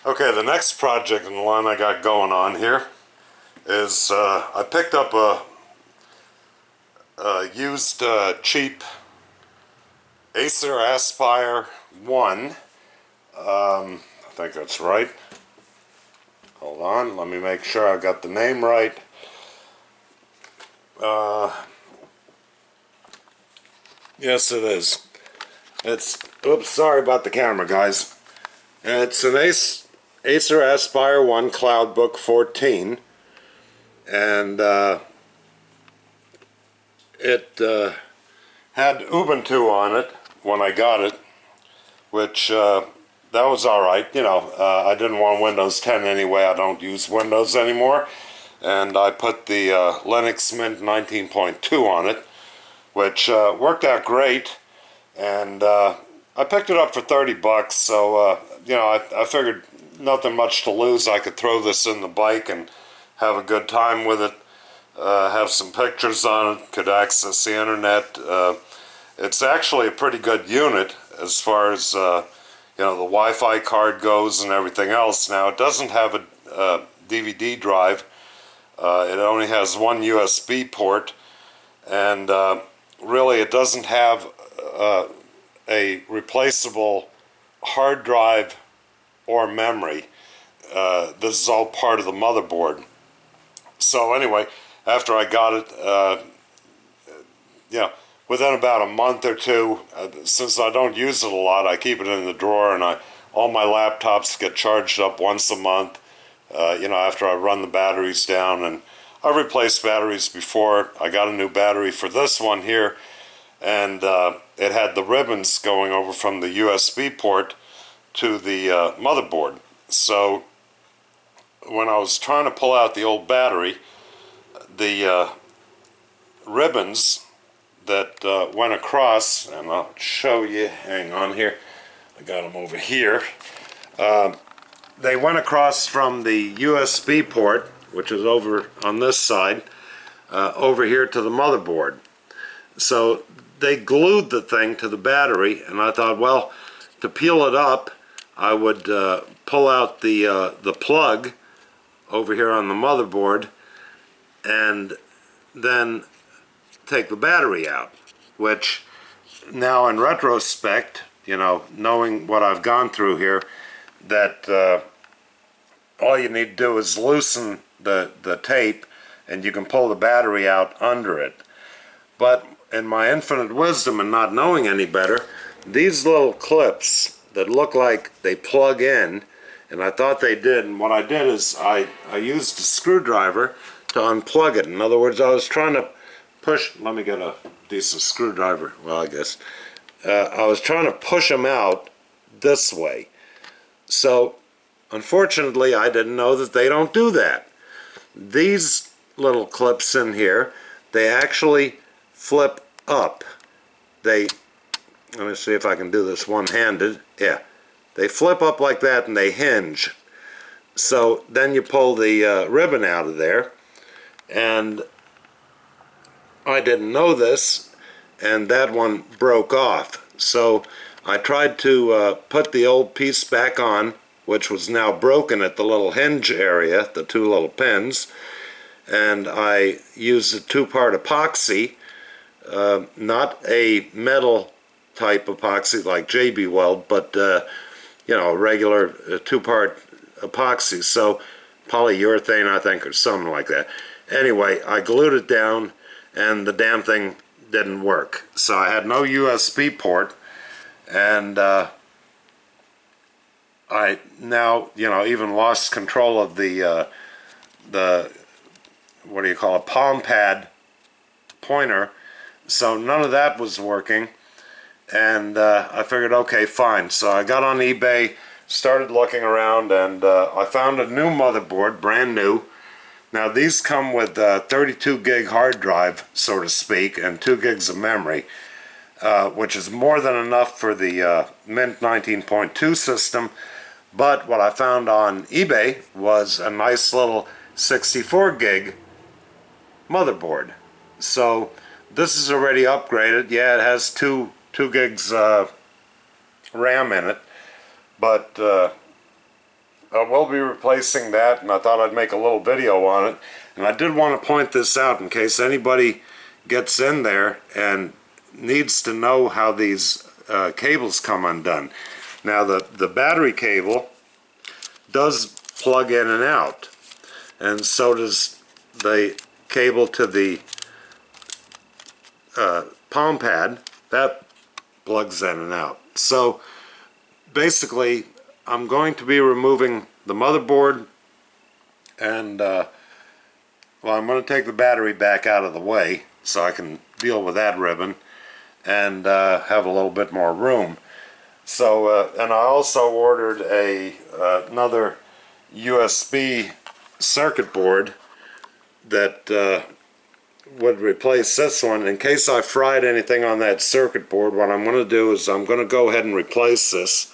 Okay, the next project in the line I got going on here is I picked up a used cheap Acer Aspire 1. I think that's right. Hold on, let me make sure I got the name right. Yes, it is. Oops, sorry about the camera, guys. It's an Acer Aspire 1 Cloudbook14, and it had Ubuntu on it when I got it, which that was alright. You know, I didn't want Windows 10 anyway. I don't use Windows anymore, and I put the Linux Mint 19.2 on it, which worked out great. And I picked it up for 30 bucks, so you know, I figured nothing much to lose. I could throw this in the bike and have a good time with it, have some pictures on it, could access the internet. It's actually a pretty good unit as far as you know, the Wi-Fi card goes and everything else. Now, it doesn't have a DVD drive. It only has one USB port, and really it doesn't have a replaceable hard drive or memory. This is all part of the motherboard. So anyway, after I got it, you know, within about a month or two, since I don't use it a lot, I keep it in the drawer, and all my laptops get charged up once a month, you know, after I run the batteries down. And I've replaced batteries before. I got a new battery for this one here, and it had the ribbons going over from the USB port to the motherboard. So when I was trying to pull out the old battery, the ribbons that went across, and I'll show you, hang on here, I got them over here, they went across from the USB port, which is over on this side, over here to the motherboard. So they glued the thing to the battery, and I thought, well, to peel it up, I would pull out the plug over here on the motherboard, and then take the battery out, which now in retrospect, you know, knowing what I've gone through here, that all you need to do is loosen the tape, and you can pull the battery out under it. But in my infinite wisdom and not knowing any better, these little clips that look like they plug in, and I thought they did, and what I did is I used a screwdriver to unplug it. In other words, I was trying to push, let me get a decent screwdriver, well, I guess. I was trying to push them out this way. So, unfortunately, I didn't know that they don't do that. These little clips in here, they actually flip up. Let me see if I can do this one-handed. Yeah, they flip up like that, and they hinge. So then you pull the ribbon out of there, and I didn't know this, and that one broke off. So I tried to put the old piece back on, which was now broken at the little hinge area, the two little pins, and I used a two-part epoxy, not a metal type epoxy like JB Weld, but you know, a regular two-part epoxy, so polyurethane, I think, or something like that. Anyway, I glued it down, and the damn thing didn't work. So I had no USB port, and I now, you know, even lost control of the what do you call it, palm pad pointer. So none of that was working, and I figured, okay, fine. So I got on eBay, started looking around, and I found a new motherboard, brand new. Now these come with 32 gig hard drive, so to speak, and 2 gigs of memory, which is more than enough for the Mint 19.2 system. But what I found on eBay was a nice little 64 gig motherboard. So this is already upgraded. Yeah, it has 2 gigs RAM in it, but I will be replacing that, and I thought I'd make a little video on it. And I did want to point this out in case anybody gets in there and needs to know how these cables come undone. Now the battery cable does plug in and out, and so does the cable to the palm pad. That plugs in and out. So basically I'm going to be removing the motherboard, and well, I'm going to take the battery back out of the way so I can deal with that ribbon and have a little bit more room. So and I also ordered another USB circuit board that would replace this one. In case I fried anything on that circuit board, what I'm going to do is I'm going to go ahead and replace this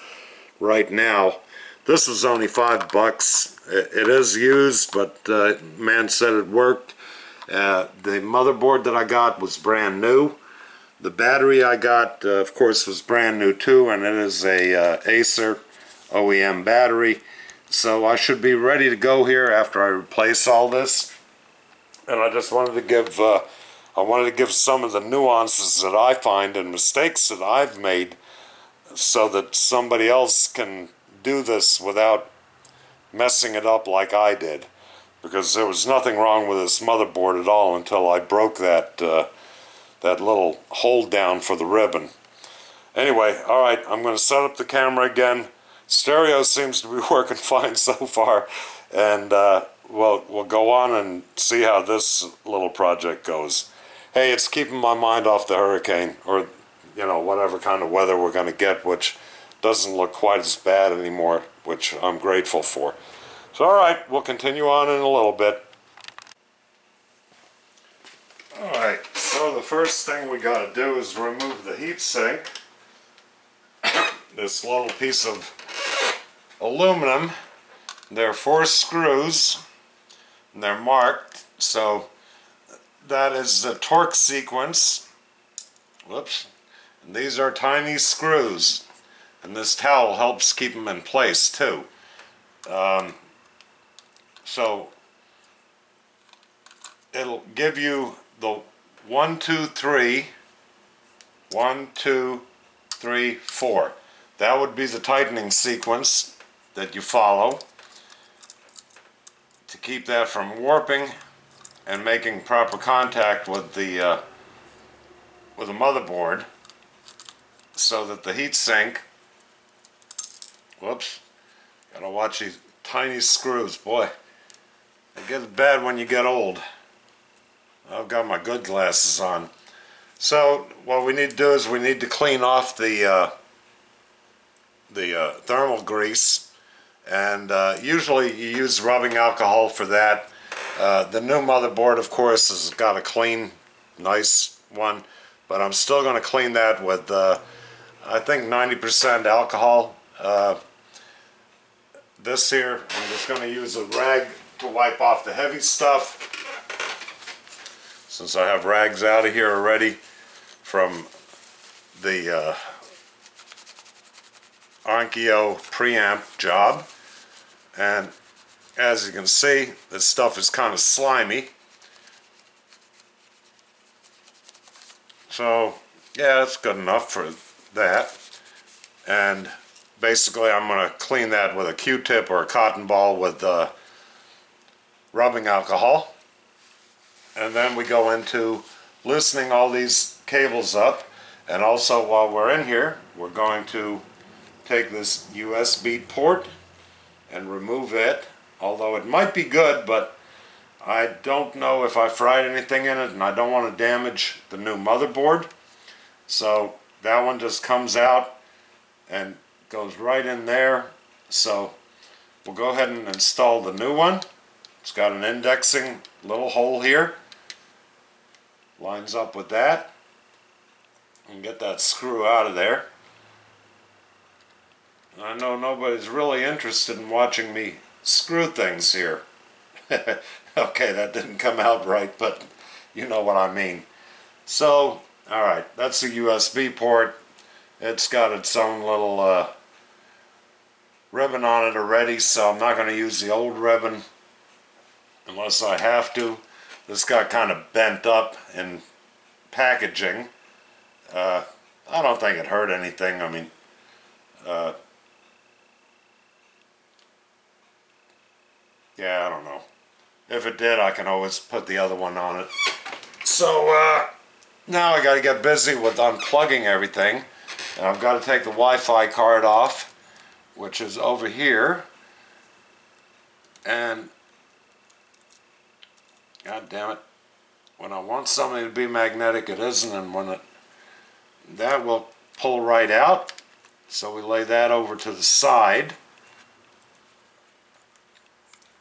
right now. This was only $5. It is used, but man said it worked. The motherboard that I got was brand new. The battery I got, of course, was brand new too, and it is a Acer OEM battery. So I should be ready to go here after I replace all this. And I just wanted to give some of the nuances that I find and mistakes that I've made, so that somebody else can do this without messing it up like I did. Because there was nothing wrong with this motherboard at all until I broke that little hold down for the ribbon. Anyway, alright, I'm going to set up the camera again. Stereo seems to be working fine so far, and we'll go on and see how this little project goes. Hey, it's keeping my mind off the hurricane, or whatever kind of weather we're going to get, which doesn't look quite as bad anymore, which I'm grateful for. So alright, we'll continue on in a little bit. Alright, so the first thing we got to do is remove the heatsink. This little piece of aluminum. There are 4 screws, and they're marked, so that is the torque sequence. Whoops. And these are tiny screws, and this towel helps keep them in place too. So it'll give you the 1, 2, 3, 1, 2, 3, 4. That would be the tightening sequence that you follow to keep that from warping and making proper contact with the motherboard, so that the heatsink, whoops, gotta watch these tiny screws, boy, it gets bad when you get old. I've got my good glasses on. So what we need to do is we need to clean off the thermal grease, and usually you use rubbing alcohol for that. The new motherboard, of course, has got a clean, nice one, but I'm still going to clean that with I think 90% alcohol. This here, I'm just going to use a rag to wipe off the heavy stuff, since I have rags out of here already from the Onkyo preamp job. And as you can see, this stuff is kind of slimy. So yeah, that's good enough for that. And basically I'm going to clean that with a Q-tip or a cotton ball with rubbing alcohol. And then we go into loosening all these cables up. And also, while we're in here, we're going to take this USB port and remove it. Although it might be good, but I don't know if I fried anything in it, and I don't want to damage the new motherboard. So that one just comes out and goes right in there. So we'll go ahead and install the new one. It's got an indexing little hole here. Lines up with that. And get that screw out of there. I know nobody's really interested in watching me screw things here. Okay, that didn't come out right, but you know what I mean. So, alright, that's a USB port. It's got its own little ribbon on it already, so I'm not going to use the old ribbon unless I have to. This got kind of bent up in packaging. I don't think it hurt anything. I mean, yeah, I don't know. If it did, I can always put the other one on it. So now I got to get busy with unplugging everything. And I've got to take the Wi-Fi card off, which is over here. And God damn it, when I want something to be magnetic, it isn't, and when that will pull right out. So we lay that over to the side,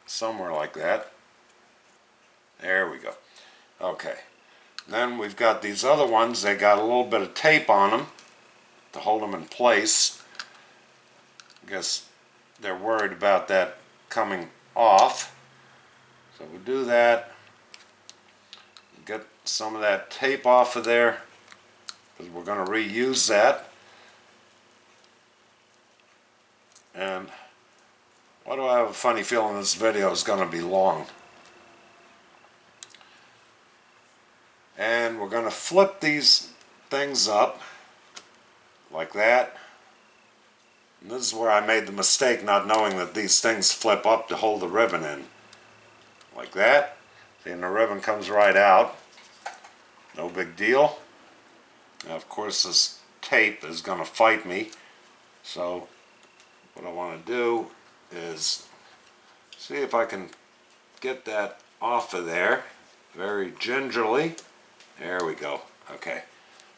somewhere like that. There we go. Okay. Then we've got these other ones. They got a little bit of tape on them to hold them in place. I guess they're worried about that coming off. So we do that. Get some of that tape off of there, because we're going to reuse that. And why do I have a funny feeling this video is going to be long? And we're going to flip these things up like that. And this is where I made the mistake, not knowing that these things flip up to hold the ribbon in. Like that. See, and the ribbon comes right out. No big deal. Now, of course, this tape is going to fight me. So what I want to do is see if I can get that off of there very gingerly. There we go. Okay.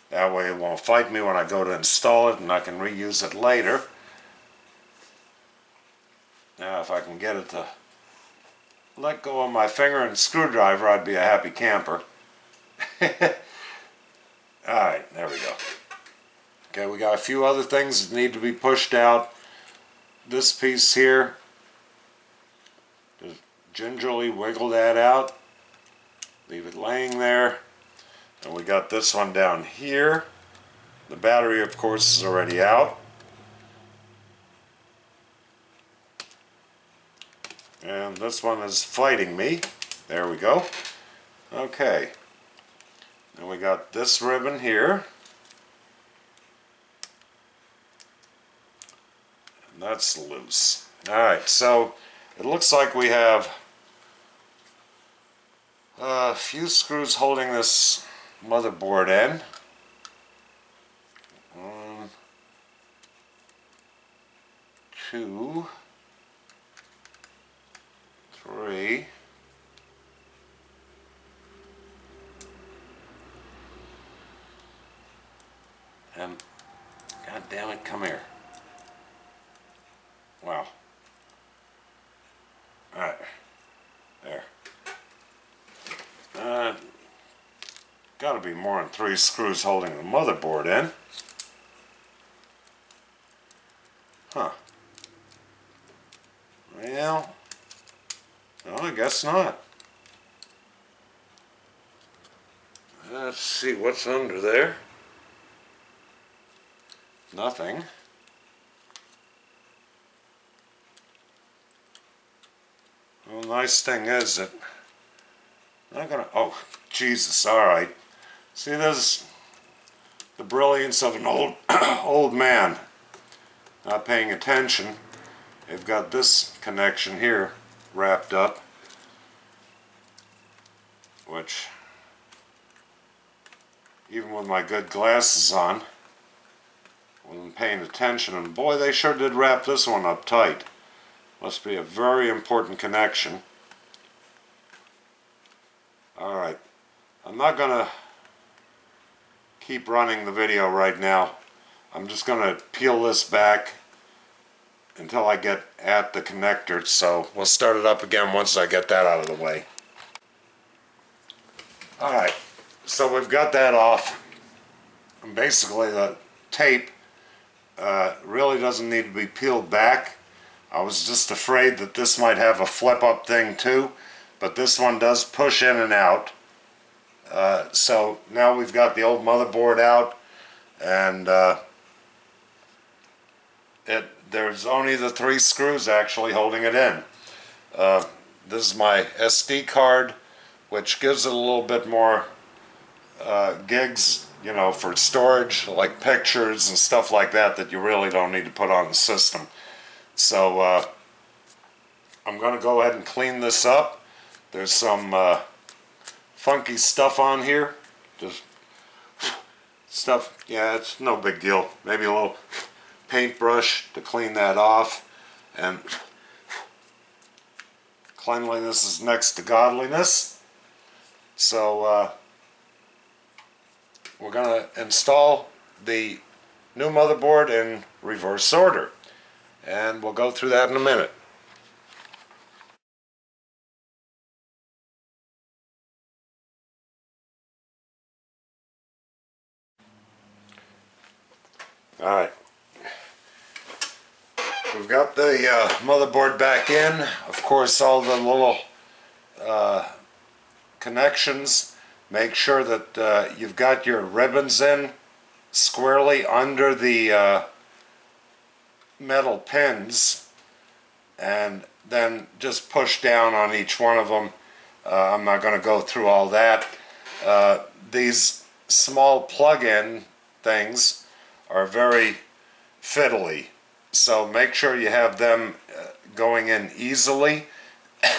That way it won't fight me when I go to install it, and I can reuse it later. Now if I can get it to let go of my finger and screwdriver, I'd be a happy camper. Alright, there we go. Okay, we got a few other things that need to be pushed out. This piece here, just gingerly wiggle that out. Leave it laying there. And we got this one down here. The battery, of course, is already out. And this one is fighting me. There we go. Okay. And we got this ribbon here. And that's loose. Alright, so it looks like we have a few screws holding this motherboard in. 1, 2, 3. And God damn it, come here. Wow. Alright. There. Gotta be more than 3 screws holding the motherboard in. Huh. Well, no, I guess not. Let's see what's under there. Nothing. Well, the nice thing is that I'm not gonna. Oh, Jesus! All right. See, this the brilliance of an old man not paying attention. They've got this connection here wrapped up, which, even with my good glasses on, wasn't paying attention, and boy, they sure did wrap this one up tight. Must be a very important connection. Alright, I'm not gonna keep running the video right now. I'm just gonna peel this back until I get at the connector, so we'll start it up again once I get that out of the way. Alright, so we've got that off. And basically the tape really doesn't need to be peeled back. I was just afraid that this might have a flip up thing too, but this one does push in and out. So now we've got the old motherboard out, and there's only the 3 screws actually holding it in. This is my SD card, which gives it a little bit more gigs, you know, for storage, like pictures and stuff like that that you really don't need to put on the system. So I'm going to go ahead and clean this up. There's some funky stuff on here. Just stuff, yeah, it's no big deal. Maybe a little paintbrush to clean that off. And cleanliness is next to godliness. So we're going to install the new motherboard in reverse order. And we'll go through that in a minute. Alright, we've got the motherboard back in. Of course, all the little connections, make sure that you've got your ribbons in squarely under the metal pins, and then just push down on each one of them. I'm not going to go through all that. These small plug-in things are very fiddly, so make sure you have them going in easily,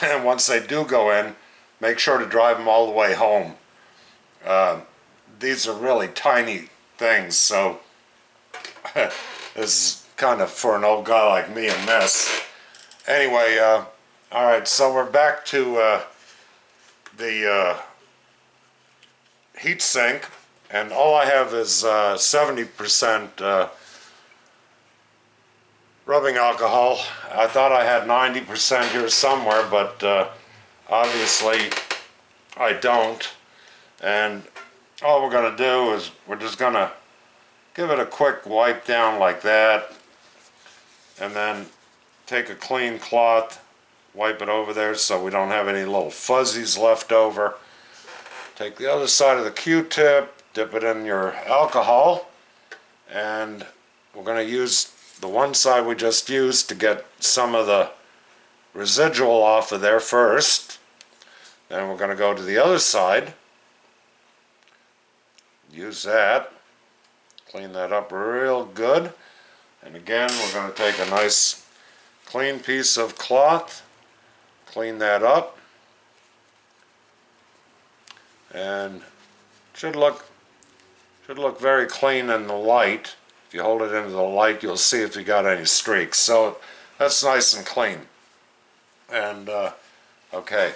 and once they do go in, make sure to drive them all the way home. These are really tiny things, so this is kind of for an old guy like me a mess. Anyway, alright, so we're back to the heat sink. And all I have is 70% rubbing alcohol. I thought I had 90% here somewhere, but obviously I don't. And all we're going to do is we're just going to give it a quick wipe down like that. And then take a clean cloth, wipe it over there so we don't have any little fuzzies left over. Take the other side of the Q-tip, dip it in your alcohol, and we're going to use the one side we just used to get some of the residual off of there first. Then we're going to go to the other side, use that, clean that up real good, and again we're going to take a nice clean piece of cloth, clean that up, and should look very clean in the light. If you hold it into the light, you'll see if you got any streaks. So that's nice and clean. And okay,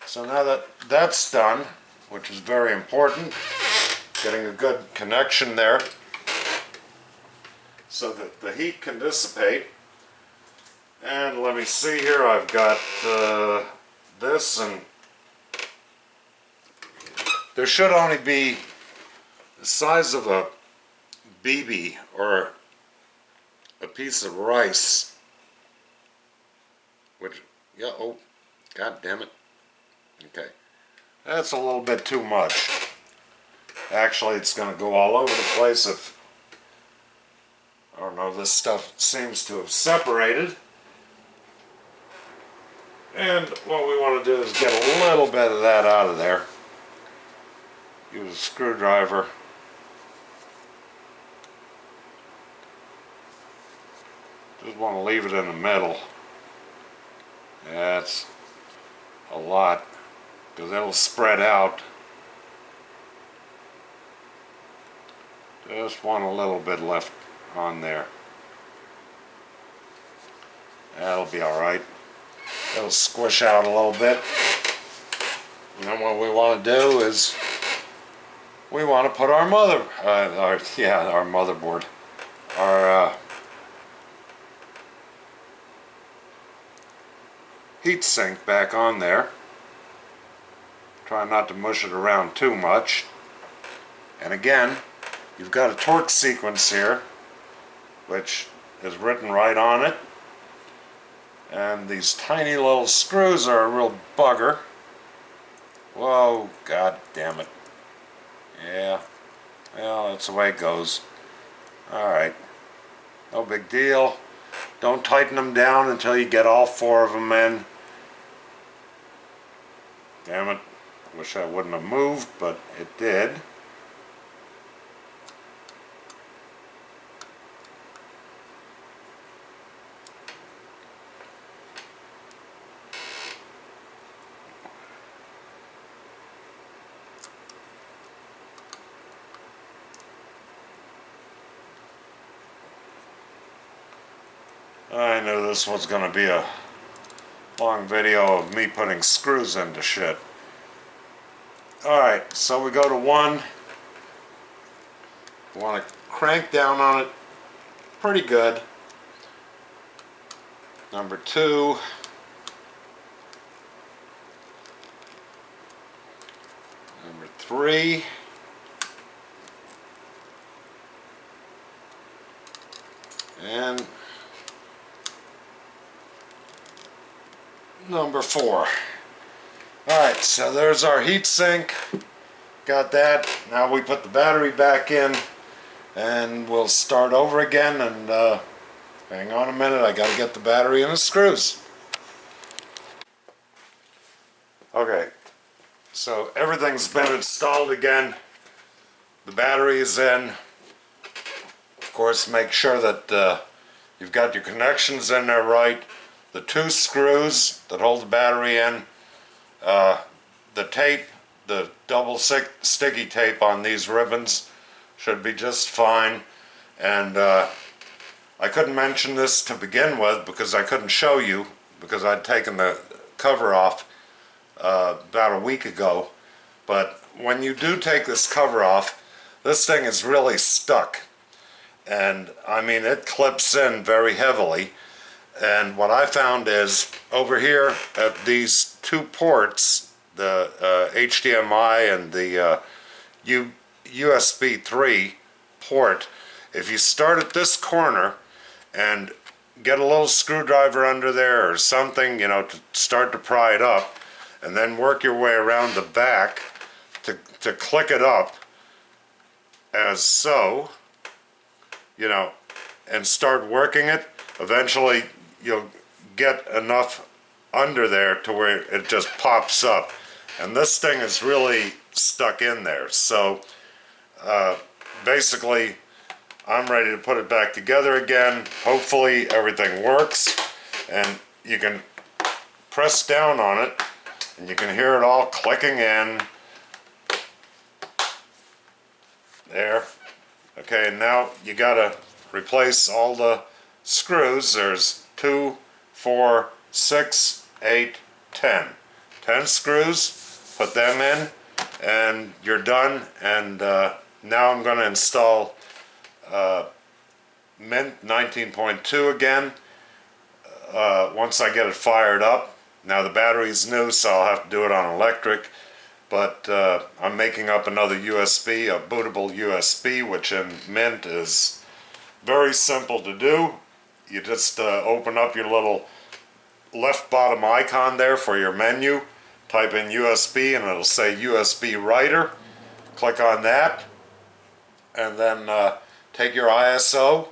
so now that that's done, which is very important, getting a good connection there so that the heat can dissipate. And let me see here, I've got this, and there should only be the size of a BB or a piece of rice, which, yeah, oh, god damn it. Okay, that's a little bit too much. Actually, it's going to go all over the place if, I don't know, this stuff seems to have separated. And what we want to do is get a little bit of that out of there. Use a screwdriver. Just want to leave it in the middle. That's a lot, because it'll spread out. Just want a little bit left on there. That'll be alright. It'll squish out a little bit. And then what we want to do is we want to put our motherboard, our heat sink back on there. Try not to mush it around too much. And again, you've got a torque sequence here, which is written right on it. And these tiny little screws are a real bugger. Whoa, god damn it. Yeah, well, that's the way it goes. Alright, no big deal. Don't tighten them down until you get all 4 of them in. Damn it. Wish I wouldn't have moved, but it did. I knew this was going to be a long video of me putting screws into shit. Alright, so we go to 1. We want to crank down on it pretty good. Number 2. Number 3. And number 4. Alright, so there's our heat sink. Got that. Now we put the battery back in and we'll start over again, and hang on a minute, I gotta get the battery and the screws. Okay, so everything's been installed again. The battery is in. Of course, make sure that you've got your connections in there right. The 2 screws that hold the battery in, the tape, the double sticky tape on these ribbons should be just fine. And I couldn't mention this to begin with because I couldn't show you, because I'd taken the cover off about a week ago. But when you do take this cover off, this thing is really stuck. And I mean, it clips in very heavily. And what I found is over here at these 2 ports, the HDMI and the USB 3 port, if you start at this corner and get a little screwdriver under there or something, you know, to start to pry it up, and then work your way around the back to click it up as so, you know, and start working it, eventually you'll get enough under there to where it just pops up. And this thing is really stuck in there. So basically I'm ready to put it back together again. Hopefully everything works, and you can press down on it and you can hear it all clicking in. There. Okay, now you gotta replace all the screws. There's 2, 4, 6, 8, 10. 10 screws, put them in, and you're done. And now I'm going to install Mint 19.2 again once I get it fired up. Now the battery's new, so I'll have to do it on electric, but I'm making up another USB, a bootable USB, which in Mint is very simple to do. You just open up your little left bottom icon there for your menu, type in USB and it'll say USB writer. Click on that, and then take your ISO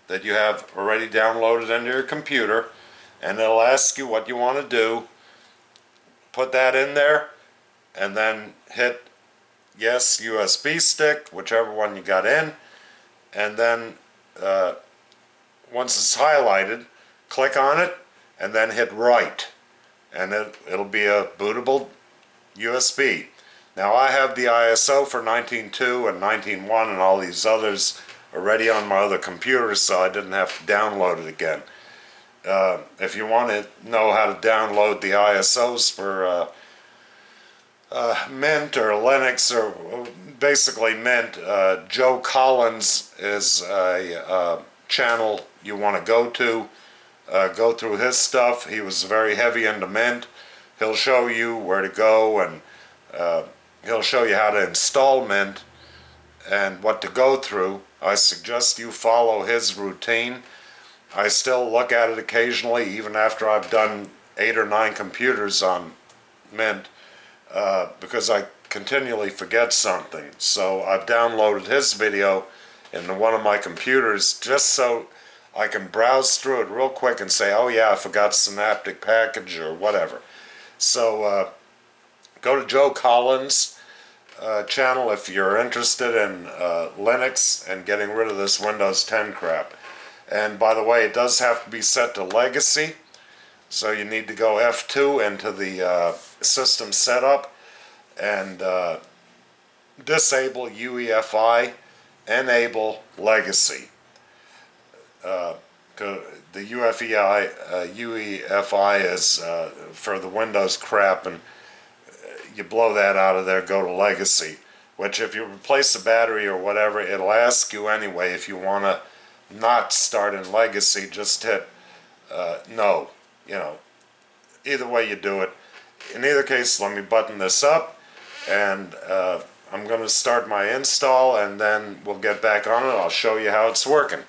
that you have already downloaded into your computer, and it'll ask you what you want to do. Put that in there and then hit yes, USB stick, whichever one you got in, and then once it's highlighted, click on it and then hit right, and it'll be a bootable USB. Now I have the ISO for 19.2 and 19.1 and all these others already on my other computer, so I didn't have to download it again. If you want to know how to download the ISOs for Mint or Linux, or basically Mint, Joe Collins is a channel you want to go to. Go through his stuff. He was very heavy into Mint. He'll show you where to go, and he'll show you how to install Mint and what to go through. I suggest you follow his routine. I still look at it occasionally, even after I've done 8 or 9 computers on Mint, because I continually forget something. So I've downloaded his video into one of my computers just so I can browse through it real quick and say, oh yeah, I forgot Synaptic Package or whatever. So go to Joe Collins' channel if you're interested in Linux and getting rid of this Windows 10 crap. And by the way, it does have to be set to legacy, so you need to go F2 into the system setup and disable UEFI, enable legacy. The UEFI is for the Windows crap, and you blow that out of there, go to legacy, which if you replace the battery or whatever, it'll ask you anyway if you want to not start in legacy. Just hit no, either way you do it. In either case, let me button this up, and I'm going to start my install, and then we'll get back on it. I'll show you how it's working.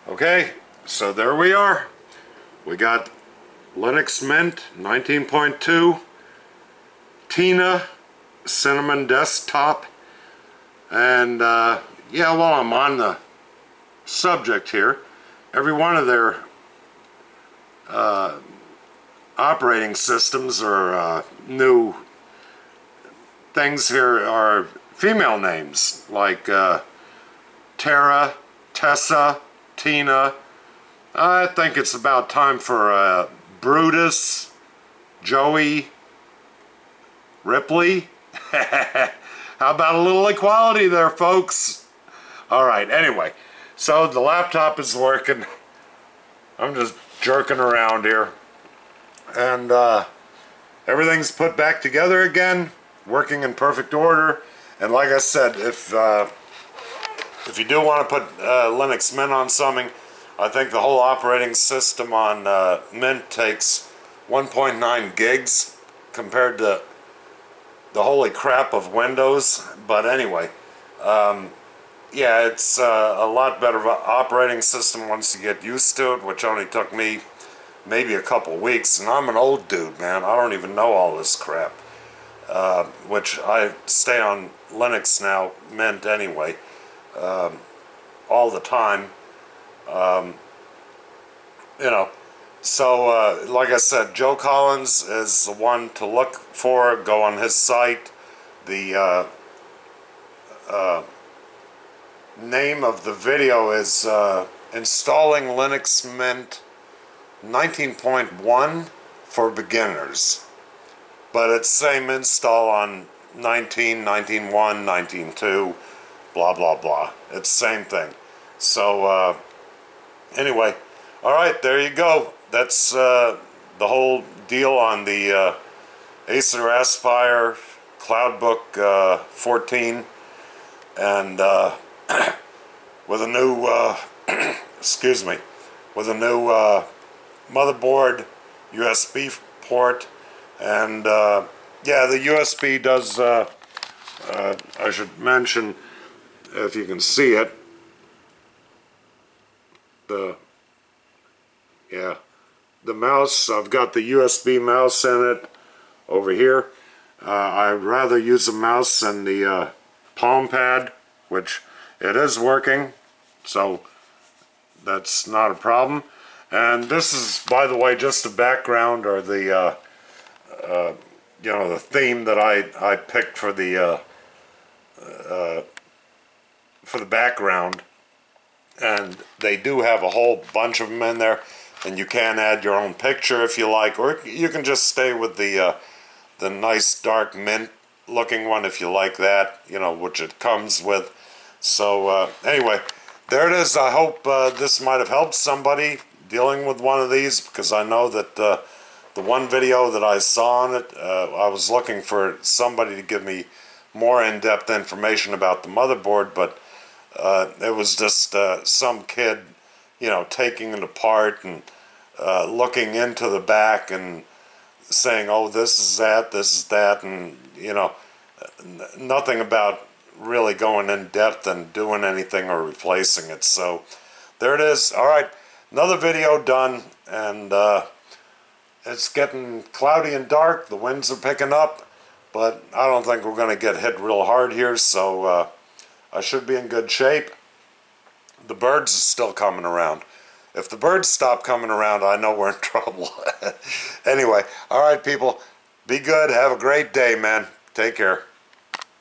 Okay, so there we are. We got Linux Mint 19.2, Tina Cinnamon Desktop, and yeah, while I'm on the subject here, every one of their operating systems or new things here are female names, like Tara, Tessa, Tina. I think it's about time for Brutus, Joey, Ripley. How about a little equality there, folks? Alright, anyway, so the laptop is working. I'm just jerking around here. And everything's put back together again, working in perfect order. And like I said, if you do want to put Linux Mint on something, I think the whole operating system on Mint takes 1.9 gigs compared to the holy crap of Windows. But anyway, yeah, it's a lot better operating system once you get used to it, which only took me maybe a couple weeks. And I'm an old dude, man. I don't even know all this crap, which I stay on Linux now, Mint anyway, all the time. So like I said, Joe Collins is the one to look for. Go on his site. The name of the video is Installing Linux Mint 19.1 for Beginners, but it's same install on 19, 19.1, 19.2, blah blah blah. It's same thing. So anyway, alright, there you go. That's the whole deal on the Acer Aspire Cloudbook 14, and with a new excuse me, with a new motherboard, USB port, and yeah, the USB does I should mention, if you can see it, the mouse, I've got the USB mouse in it over here. I'd rather use a mouse than the palm pad, which it is working, so that's not a problem. And this is, by the way, just the background, or the the theme that I picked for the background. And they do have a whole bunch of them in there, and you can add your own picture if you like, or you can just stay with the nice dark mint looking one if you like that, which it comes with. So anyway, there it is. I hope this might have helped somebody dealing with one of these, because I know that the one video that I saw on it, I was looking for somebody to give me more in-depth information about the motherboard, but it was just some kid, taking it apart and looking into the back and saying, oh, this is that, and, nothing about really going in depth and doing anything or replacing it. So there it is. All right, another video done, and it's getting cloudy and dark. The winds are picking up, but I don't think we're going to get hit real hard here, so I should be in good shape. The birds are still coming around. If the birds stop coming around, I know we're in trouble. Anyway, all right, people. Be good. Have a great day, man. Take care.